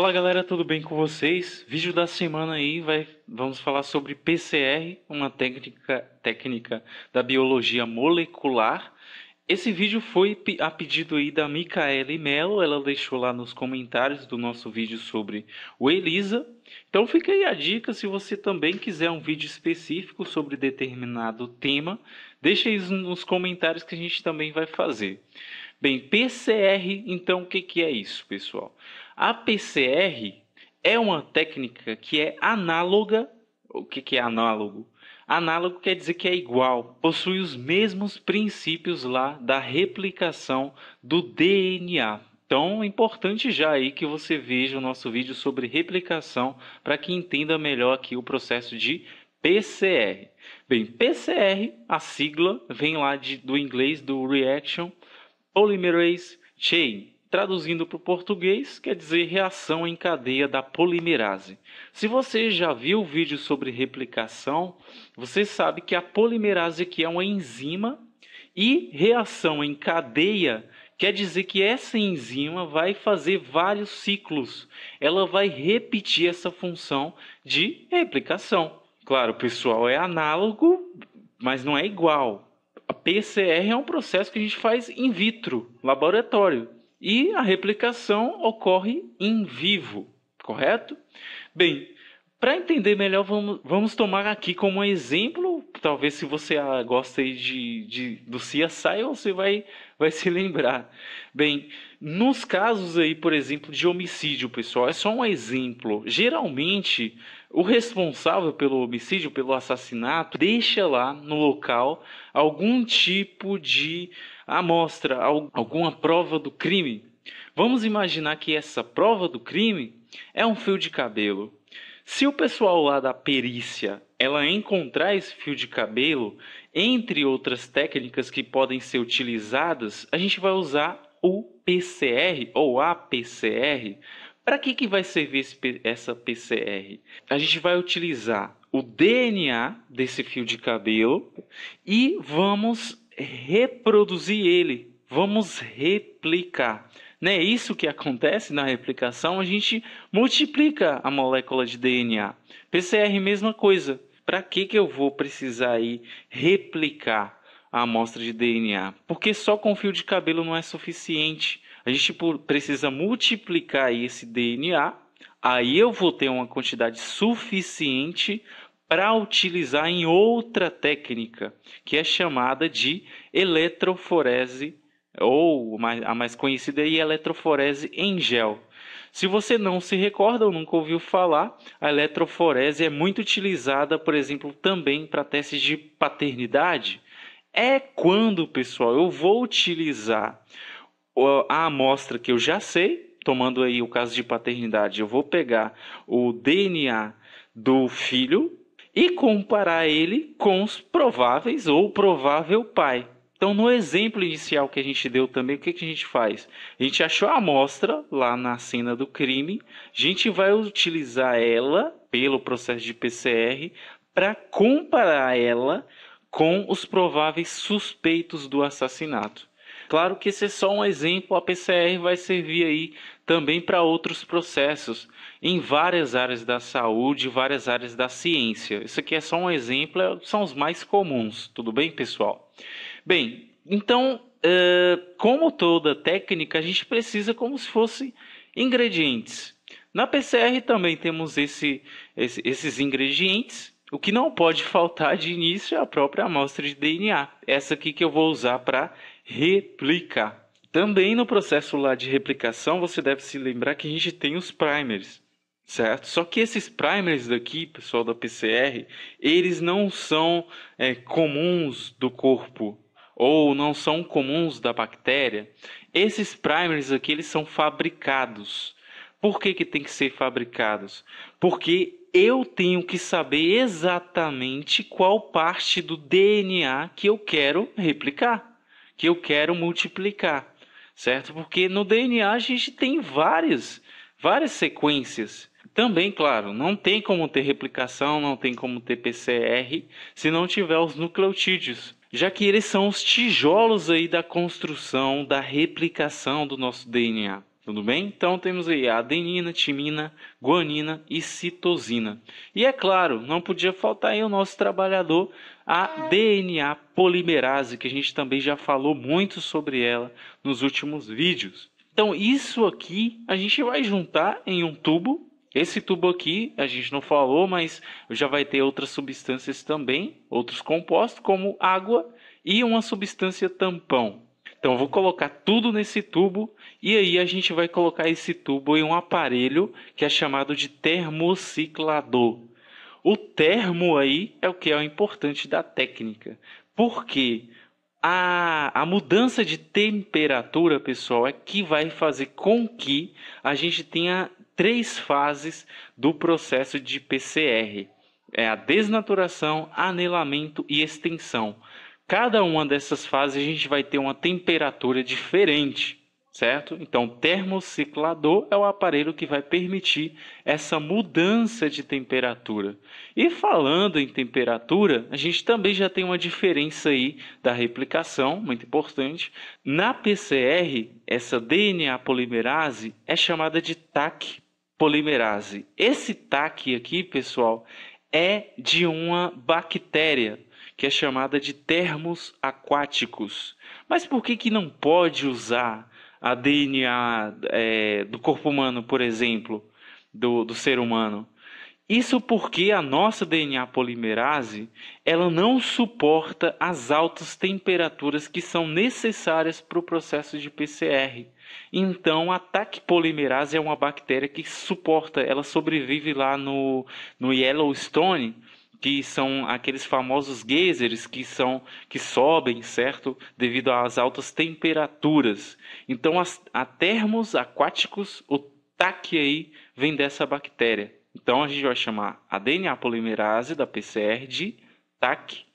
Fala galera, tudo bem com vocês? Vídeo da semana aí, vamos falar sobre PCR, uma técnica da biologia molecular. Esse vídeo foi a pedido aí da Micaele Mello, ela deixou lá nos comentários do nosso vídeo sobre o ELISA. Então fica aí a dica, se você também quiser um vídeo específico sobre determinado tema, deixa aí nos comentários que a gente também vai fazer. Bem, PCR, então o que é isso, pessoal? A PCR é uma técnica que é análoga. O que é análogo? Análogo quer dizer que é igual, possui os mesmos princípios lá da replicação do DNA. Então é importante já aí que você veja o nosso vídeo sobre replicação para que entenda melhor aqui o processo de PCR. Bem, PCR, a sigla, vem lá do inglês do Reaction Polymerase Chain. Traduzindo para o português, quer dizer reação em cadeia da polimerase. Se você já viu o vídeo sobre replicação, você sabe que a polimerase aqui é uma enzima e reação em cadeia quer dizer que essa enzima vai fazer vários ciclos. Ela vai repetir essa função de replicação. Claro, pessoal, é análogo, mas não é igual. A PCR é um processo que a gente faz in vitro, laboratório. E a replicação ocorre em vivo, correto? Bem, para entender melhor, vamos tomar aqui como exemplo, talvez se você gosta aí do CSI, você vai se lembrar. Bem, nos casos aí, por exemplo, de homicídio, pessoal, é só um exemplo. Geralmente, o responsável pelo homicídio, pelo assassinato, deixa lá no local algum tipo de amostra, alguma prova do crime. Vamos imaginar que essa prova do crime é um fio de cabelo. Se o pessoal lá da perícia ela encontrar esse fio de cabelo, entre outras técnicas que podem ser utilizadas, a gente vai usar o PCR ou a PCR. Para que vai servir essa PCR? A gente vai utilizar o DNA desse fio de cabelo e vamos reproduzir ele, vamos replicar. Não é isso que acontece na replicação? A gente multiplica a molécula de DNA. PCR, mesma coisa. Para que eu vou precisar aí replicar a amostra de DNA? Porque só com fio de cabelo não é suficiente. A gente precisa multiplicar esse DNA, aí eu vou ter uma quantidade suficiente para utilizar em outra técnica, que é chamada de eletroforese, ou a mais conhecida é eletroforese em gel. Se você não se recorda ou nunca ouviu falar, a eletroforese é muito utilizada, por exemplo, também para testes de paternidade. É quando, pessoal, eu vou utilizar a amostra que eu já sei, tomando aí o caso de paternidade, eu vou pegar o DNA do filho e comparar ele com os prováveis ou provável pai. Então, no exemplo inicial que a gente deu também, o que a gente faz? A gente achou a amostra lá na cena do crime, a gente vai utilizar ela, pelo processo de PCR, para comparar ela com os prováveis suspeitos do assassinato. Claro que esse é só um exemplo, a PCR vai servir aí também para outros processos em várias áreas da saúde, várias áreas da ciência. Isso aqui é só um exemplo, são os mais comuns, tudo bem, pessoal? Bem, então, como toda técnica, a gente precisa como se fosse ingredientes. Na PCR também temos esses ingredientes. O que não pode faltar de início é a própria amostra de DNA. Essa aqui que eu vou usar para replicar. Também no processo lá de replicação, você deve se lembrar que a gente tem os primers, certo? Só que esses primers daqui, pessoal da PCR, eles não são comuns do corpo ou não são comuns da bactéria. Esses primers aqui, eles são fabricados. Por que tem que ser fabricados? Porque eu tenho que saber exatamente qual parte do DNA que eu quero replicar, que eu quero multiplicar, certo? Porque no DNA a gente tem várias sequências. Também, claro, não tem como ter replicação, não tem como ter PCR se não tiver os nucleotídeos, já que eles são os tijolos aí da construção, da replicação do nosso DNA. Tudo bem? Então temos aí a adenina, timina, guanina e citosina. E é claro, não podia faltar aí o nosso trabalhador, a DNA polimerase, que a gente também já falou muito sobre ela nos últimos vídeos. Então isso aqui a gente vai juntar em um tubo. Esse tubo aqui a gente não falou, mas já vai ter outras substâncias também, outros compostos como água e uma substância tampão. Então eu vou colocar tudo nesse tubo e aí a gente vai colocar esse tubo em um aparelho que é chamado de termociclador. O termo aí é o que é o importante da técnica. Porque a mudança de temperatura, pessoal, é que vai fazer com que a gente tenha 3 fases do processo de PCR. É a desnaturação, anelamento e extensão. Cada uma dessas fases a gente vai ter uma temperatura diferente, certo? Então, o termociclador é o aparelho que vai permitir essa mudança de temperatura. E falando em temperatura, a gente também já tem uma diferença aí da replicação, muito importante. Na PCR, essa DNA polimerase é chamada de Taq polimerase. Esse Taq aqui, pessoal, é de uma bactéria que é chamada de termos aquáticos. Mas por que não pode usar a DNA do corpo humano, por exemplo, do ser humano? Isso porque a nossa DNA polimerase ela não suporta as altas temperaturas que são necessárias para o processo de PCR. Então, a Taq polimerase é uma bactéria que suporta, ela sobrevive lá no Yellowstone, que são aqueles famosos geysers que sobem, certo? Devido às altas temperaturas. Então, a termos aquáticos, o Taq aí vem dessa bactéria. Então, a gente vai chamar a DNA polimerase da PCR de Taq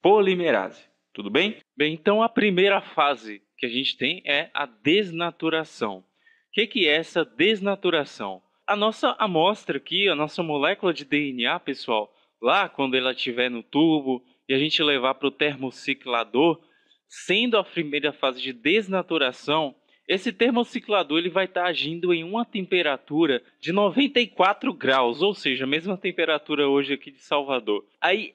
polimerase. Tudo bem? Bem, então a primeira fase que a gente tem é a desnaturação. O que é essa desnaturação? A nossa amostra aqui, a nossa molécula de DNA, pessoal, lá quando ela estiver no tubo e a gente levar para o termociclador, sendo a primeira fase de desnaturação, esse termociclador ele vai estar agindo em uma temperatura de 94 graus, ou seja, a mesma temperatura hoje aqui de Salvador. Aí,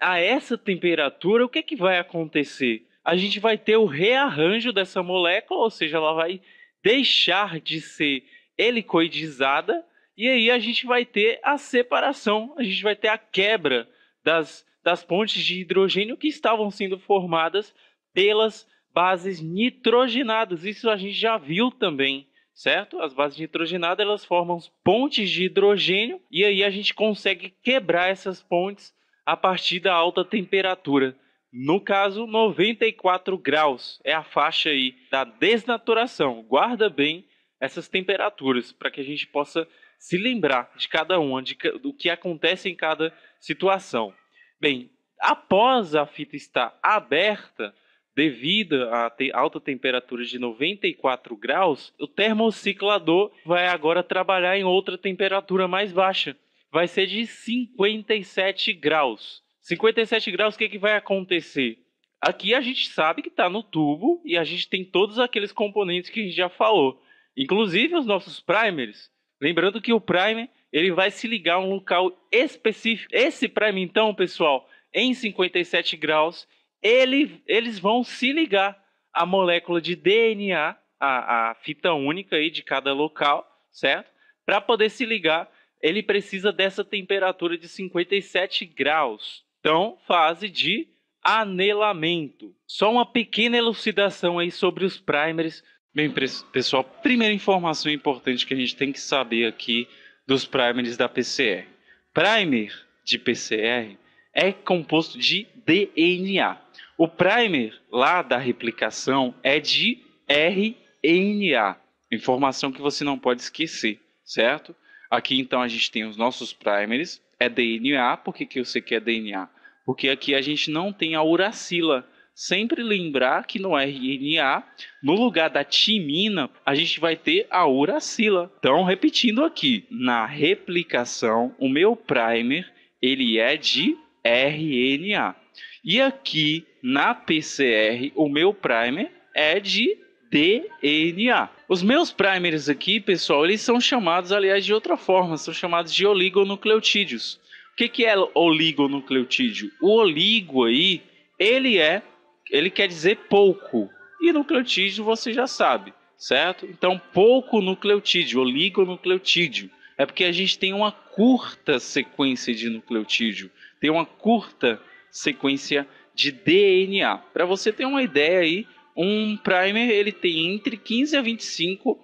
a essa temperatura, o que vai acontecer? A gente vai ter o rearranjo dessa molécula, ou seja, ela vai deixar de ser helicoidizada, e aí a gente vai ter a separação, a gente vai ter a quebra das pontes de hidrogênio que estavam sendo formadas pelas bases nitrogenadas. Isso a gente já viu também, certo? As bases nitrogenadas elas formam pontes de hidrogênio e aí a gente consegue quebrar essas pontes a partir da alta temperatura. No caso, 94 graus é a faixa aí da desnaturação. Guarda bem essas temperaturas para que a gente possa se lembrar de cada uma, do que acontece em cada situação. Bem, após a fita estar aberta, devido à alta temperatura de 94 graus, o termociclador vai agora trabalhar em outra temperatura mais baixa. Vai ser de 57 graus. 57 graus, o que vai acontecer? Aqui a gente sabe que está no tubo e a gente tem todos aqueles componentes que a gente já falou. Inclusive os nossos primers. Lembrando que o primer ele vai se ligar a um local específico. Esse primer, então, pessoal, em 57 graus, eles vão se ligar à molécula de DNA, a fita única aí de cada local, certo? Para poder se ligar, ele precisa dessa temperatura de 57 graus. Então, fase de anelamento. Só uma pequena elucidação aí sobre os primers. Bem, pessoal, primeira informação importante que a gente tem que saber aqui dos primers da PCR. Primer de PCR é composto de DNA. O primer lá da replicação é de RNA, informação que você não pode esquecer, certo? Aqui então a gente tem os nossos primers, é DNA. Por que eu sei que é DNA? Porque aqui a gente não tem a uracila. Sempre lembrar que no RNA, no lugar da timina, a gente vai ter a uracila. Então, repetindo aqui, na replicação, o meu primer ele é de RNA. E aqui na PCR, o meu primer é de DNA. Os meus primers aqui, pessoal, eles são chamados, aliás, de outra forma, são chamados de oligonucleotídeos. O que é oligonucleotídeo? O oligo aí, ele quer dizer pouco, e nucleotídeo você já sabe, certo? Então, pouco nucleotídeo, oligonucleotídeo, é porque a gente tem uma curta sequência de nucleotídeo, tem uma curta sequência de DNA. Para você ter uma ideia aí, um primer ele tem entre 15 a 25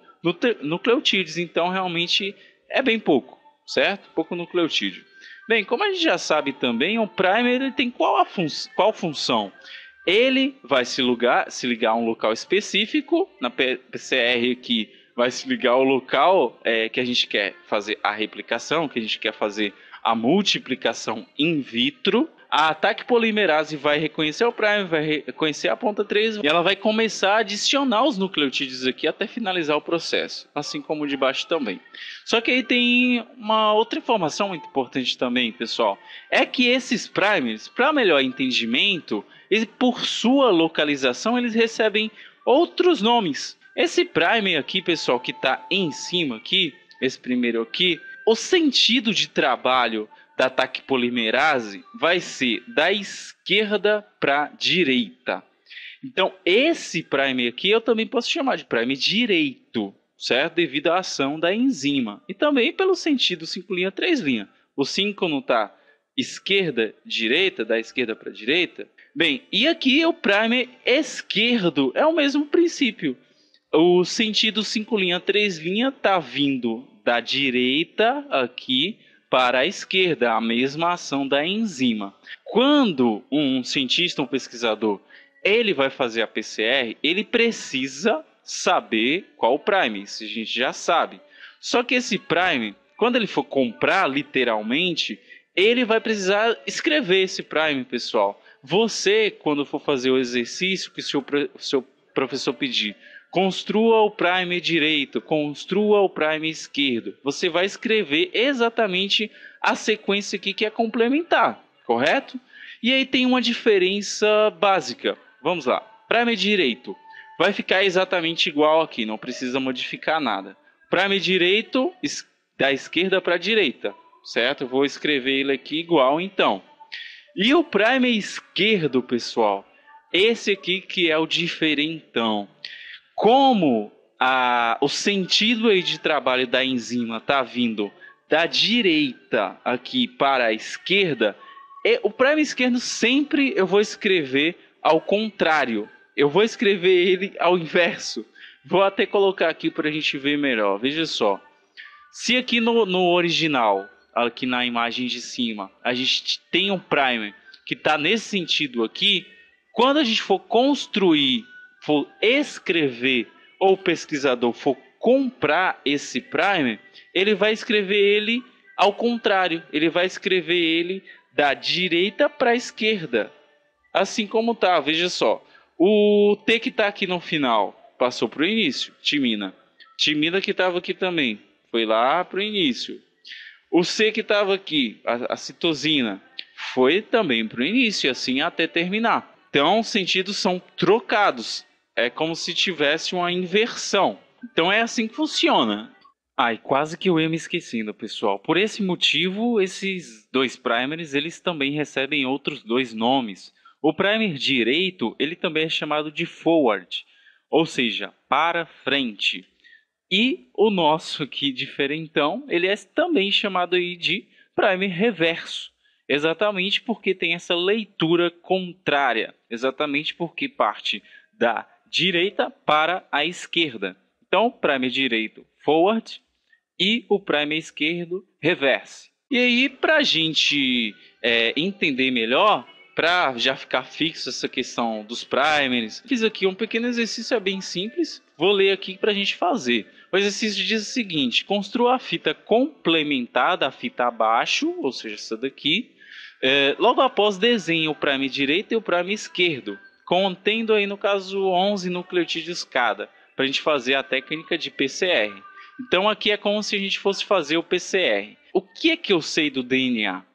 nucleotídeos, então realmente é bem pouco, certo? Pouco nucleotídeo. Bem, como a gente já sabe também, o primer ele tem qual função? Ele vai se ligar a um local específico, na PCR aqui vai se ligar ao local que a gente quer fazer a replicação, que a gente quer fazer a multiplicação in vitro. A ATAC polimerase vai reconhecer o primer, vai reconhecer a ponta 3 e ela vai começar a adicionar os nucleotídeos aqui até finalizar o processo, assim como o de baixo também. Só que aí tem uma outra informação muito importante também, pessoal, é que esses primers, para melhor entendimento, por sua localização, eles recebem outros nomes. Esse primer aqui, pessoal, que está em cima aqui, esse primeiro aqui, o sentido de trabalho da ATAC polimerase vai ser da esquerda para a direita. Então, esse primer aqui eu também posso chamar de primer direito, certo? Devido à ação da enzima. E também pelo sentido 5', 3'. O síncrono está esquerda, direita, da esquerda para a direita. Bem, e aqui o primer esquerdo é o mesmo princípio. O sentido 5', 3' está vindo da direita aqui para a esquerda, a mesma ação da enzima. Quando um cientista, um pesquisador, ele vai fazer a PCR, ele precisa saber qual o primer, isso a gente já sabe. Só que esse primer, quando ele for comprar literalmente, ele vai precisar escrever esse primer, pessoal. Você, quando for fazer o exercício que o seu professor pedir, construa o primer direito, construa o primer esquerdo. Você vai escrever exatamente a sequência aqui que é complementar, correto? E aí tem uma diferença básica. Vamos lá. Primer direito vai ficar exatamente igual aqui, não precisa modificar nada. Primer direito da esquerda para a direita, certo? Eu vou escrever ele aqui igual então. E o primer esquerdo, pessoal, esse aqui que é o diferentão. Como o sentido aí de trabalho da enzima está vindo da direita aqui para a esquerda, o primer esquerdo sempre eu vou escrever ao contrário. Eu vou escrever ele ao inverso. Vou até colocar aqui para a gente ver melhor. Veja só. Se aqui no original, aqui na imagem de cima, a gente tem um primer que está nesse sentido aqui, quando a gente for construir, for escrever, ou o pesquisador for comprar esse primer, ele vai escrever ele ao contrário. Ele vai escrever ele da direita para a esquerda. Assim como tá, veja só. O T que está aqui no final passou para o início, timina. Timina que estava aqui também, foi lá para o início. O C que estava aqui, a citosina, foi também para o início, assim até terminar. Então, os sentidos são trocados. É como se tivesse uma inversão. Então, é assim que funciona. Ai, quase que eu ia me esquecendo, pessoal. Por esse motivo, esses dois primers, eles também recebem outros dois nomes. O primer direito, ele também é chamado de forward, ou seja, para frente. E o nosso aqui diferentão, ele é também chamado aí de primer reverso. Exatamente porque tem essa leitura contrária. Exatamente porque parte da direita para a esquerda. Então, o primer direito, forward, e o primer esquerdo, reverse. E aí, para a gente entender melhor, para já ficar fixo essa questão dos primers, fiz aqui um pequeno exercício, é bem simples. Vou ler aqui para a gente fazer. O exercício diz o seguinte: construa a fita complementar da fita abaixo, ou seja, essa daqui. Logo após desenhe o primer direito e o primer esquerdo, contendo aí no caso 11 nucleotídeos cada, para a gente fazer a técnica de PCR. Então aqui é como se a gente fosse fazer o PCR. O que é que eu sei do DNA?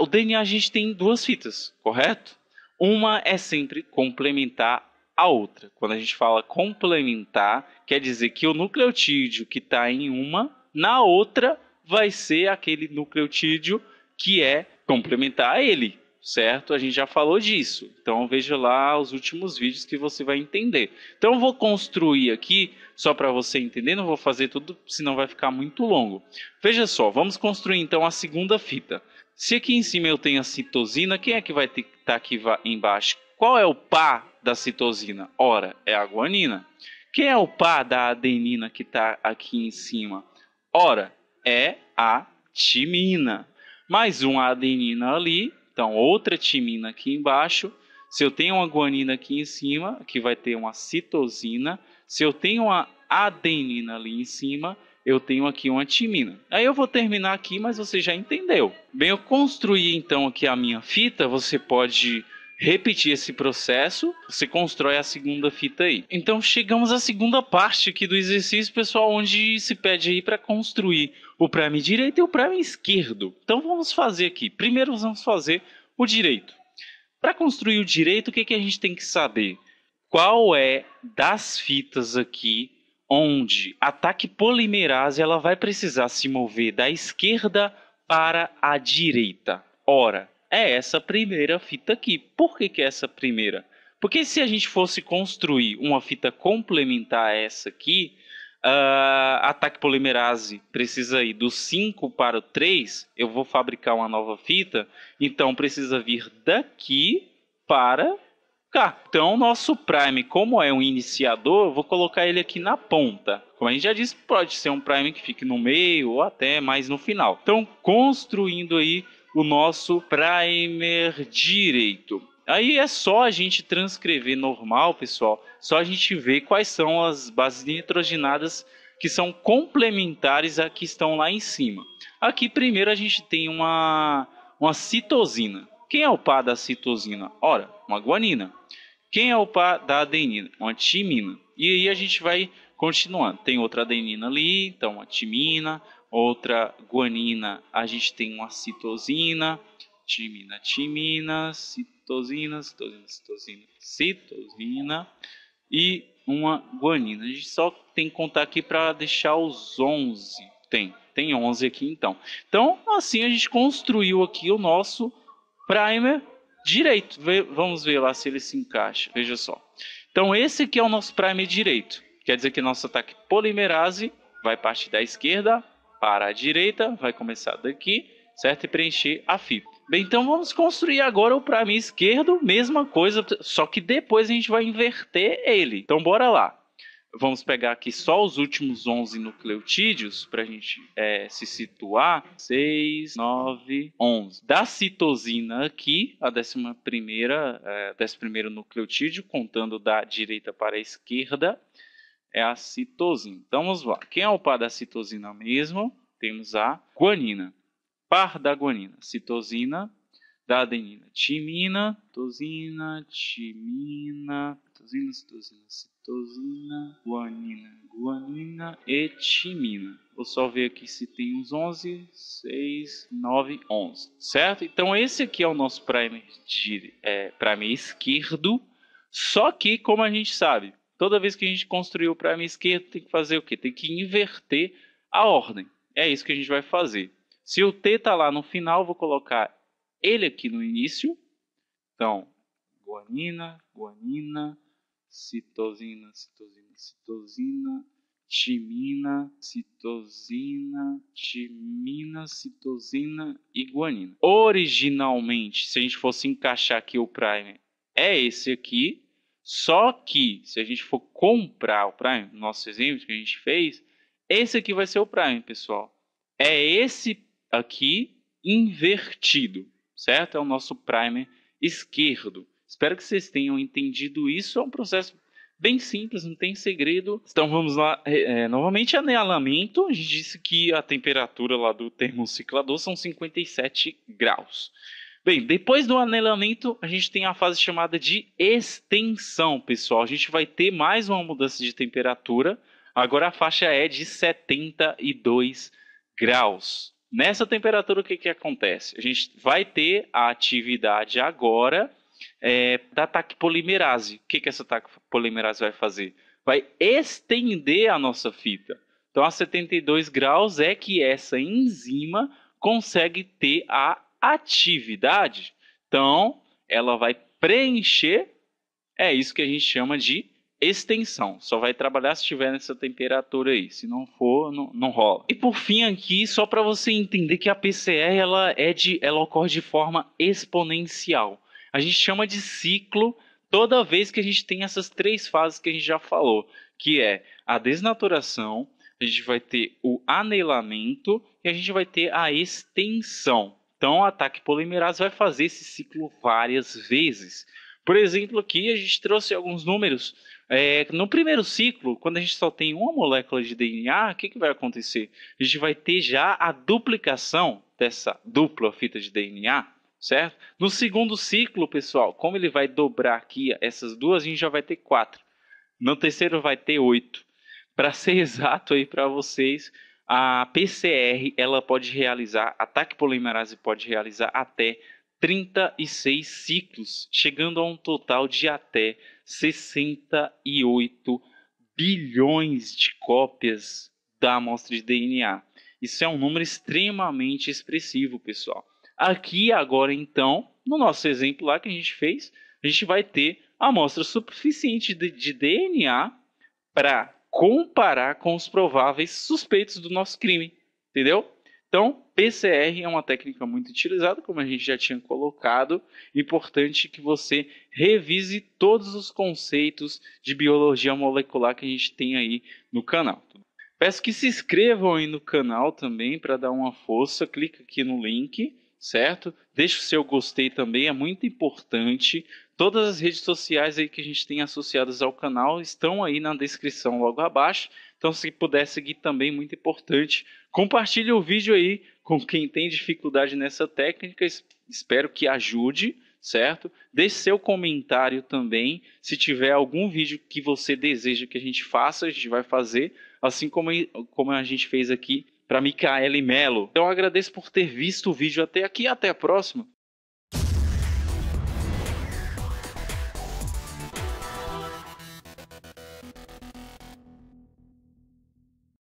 O DNA a gente tem duas fitas, correto? Uma é sempre complementar a outra. Quando a gente fala complementar, quer dizer que o nucleotídeo que está em uma, na outra vai ser aquele nucleotídeo que é complementar a ele, certo? A gente já falou disso. Então veja lá os últimos vídeos que você vai entender. Então eu vou construir aqui, só para você entender, não vou fazer tudo, senão vai ficar muito longo. Veja só, vamos construir então a segunda fita. Se aqui em cima eu tenho a citosina, quem é que vai ter que estar aqui embaixo? Qual é o par da citosina? Ora, é a guanina. Quem é o par da adenina que está aqui em cima? Ora, é a timina. Mais uma adenina ali, então outra timina aqui embaixo. Se eu tenho uma guanina aqui em cima, aqui vai ter uma citosina. Se eu tenho uma adenina ali em cima, eu tenho aqui uma timina. Aí eu vou terminar aqui, mas você já entendeu. Bem, eu construí então aqui a minha fita, você pode repetir esse processo, você constrói a segunda fita aí. Então chegamos à segunda parte aqui do exercício, pessoal, onde se pede aí para construir o prime direito e o prime esquerdo. Então vamos fazer aqui. Primeiro vamos fazer o direito. Para construir o direito, o que a gente tem que saber? Qual é das fitas aqui onde a TAC polimerase ela vai precisar se mover da esquerda para a direita? Ora, é essa primeira fita aqui. Por que é essa primeira? Porque se a gente fosse construir uma fita complementar a essa aqui, a TAC polimerase precisa ir do 5 para o 3, eu vou fabricar uma nova fita, então precisa vir daqui para cá. Então, nosso prime, como é um iniciador, eu vou colocar ele aqui na ponta. Como a gente já disse, pode ser um prime que fique no meio ou até mais no final. Então, construindo aí o nosso primer direito. Aí é só a gente transcrever normal, pessoal. Só a gente ver quais são as bases nitrogenadas que são complementares a que estão lá em cima. Aqui primeiro a gente tem uma citosina. Quem é o par da citosina? Ora, uma guanina. Quem é o par da adenina? Uma timina. E aí a gente vai continuando. Tem outra adenina ali, então uma timina. Outra guanina, a gente tem uma citosina. Timina, citosina e uma guanina. A gente só tem que contar aqui para deixar os 11. Tem 11 aqui então. Então, assim a gente construiu aqui o nosso primer direito. Vamos ver lá se ele se encaixa. Veja só. Então, esse aqui é o nosso primer direito. Quer dizer que nosso TAC polimerase vai partir da esquerda para a direita, vai começar daqui, certo? E preencher a fita. Bem, então vamos construir agora o primer esquerdo, mesma coisa, só que depois a gente vai inverter ele. Então bora lá. Vamos pegar aqui só os últimos 11 nucleotídeos para a gente se situar. 6, 9, 11. Da citosina aqui, a 11º nucleotídeo, contando da direita para a esquerda, é a citosina. Então vamos lá. Quem é o par da citosina mesmo? Temos a guanina. Par da guanina, citosina, da adenina, timina, citosina, guanina e timina. Vou só ver aqui se tem uns 11, 6, 9, 11, certo? Então esse aqui é o nosso primer esquerdo, só que, como a gente sabe, toda vez que a gente construir o primer esquerdo, tem que fazer o quê? Tem que inverter a ordem. É isso que a gente vai fazer. Se o T está lá no final, vou colocar ele aqui no início. Então, guanina, citosina, timina, citosina e guanina. Originalmente, se a gente fosse encaixar aqui o primer, é esse aqui. Só que, se a gente for comprar o primer, no nosso exemplo que a gente fez, esse aqui vai ser o primer, pessoal. É esse aqui invertido, certo? É o nosso primer esquerdo. Espero que vocês tenham entendido isso. É um processo bem simples, não tem segredo. Então vamos lá. Novamente, anelamento. A gente disse que a temperatura lá do termociclador são 57 graus. Bem, depois do anelamento, a gente tem a fase chamada de extensão, pessoal. A gente vai ter mais uma mudança de temperatura. Agora a faixa é de 72 graus. Nessa temperatura, o que acontece? A gente vai ter a atividade agora da TAC polimerase. O que essa TAC polimerase vai fazer? Vai estender a nossa fita. Então, a 72 graus é que essa enzima consegue ter a atividade. Então, ela vai preencher, é isso que a gente chama de extensão. Só vai trabalhar se estiver nessa temperatura aí. Se não for, não rola. E por fim aqui, só para você entender que a PCR ela ocorre de forma exponencial. A gente chama de ciclo toda vez que a gente tem essas três fases que a gente já falou, que é a desnaturação, a gente vai ter o anelamento e a gente vai ter a extensão. Então, a TAC polimerase vai fazer esse ciclo várias vezes. Por exemplo, aqui a gente trouxe alguns números. No primeiro ciclo, quando a gente só tem uma molécula de DNA, o que vai acontecer? A gente vai ter já a duplicação dessa dupla fita de DNA, certo? No segundo ciclo, pessoal, como ele vai dobrar aqui essas duas, a gente já vai ter 4. No terceiro vai ter 8. Para ser exato aí para vocês, a PCR ela pode realizar, a TAC polimerase pode realizar até 36 ciclos, chegando a um total de até 68 bilhões de cópias da amostra de DNA. Isso é um número extremamente expressivo, pessoal. Aqui agora então, no nosso exemplo lá que a gente fez, a gente vai ter a amostra suficiente de DNA para comparar com os prováveis suspeitos do nosso crime, entendeu? Então, PCR é uma técnica muito utilizada, como a gente já tinha colocado. Importante que você revise todos os conceitos de biologia molecular que a gente tem aí no canal. Peço que se inscrevam aí no canal também para dar uma força. Clica aqui no link, certo? Deixe o seu gostei também, é muito importante. Todas as redes sociais aí que a gente tem associadas ao canal estão aí na descrição logo abaixo. Então, se puder seguir também, muito importante. Compartilhe o vídeo aí com quem tem dificuldade nessa técnica. Espero que ajude, certo? Deixe seu comentário também. Se tiver algum vídeo que você deseja que a gente faça, a gente vai fazer. Assim como a gente fez aqui para Micaele Melo. Então, eu agradeço por ter visto o vídeo até aqui. Até a próxima.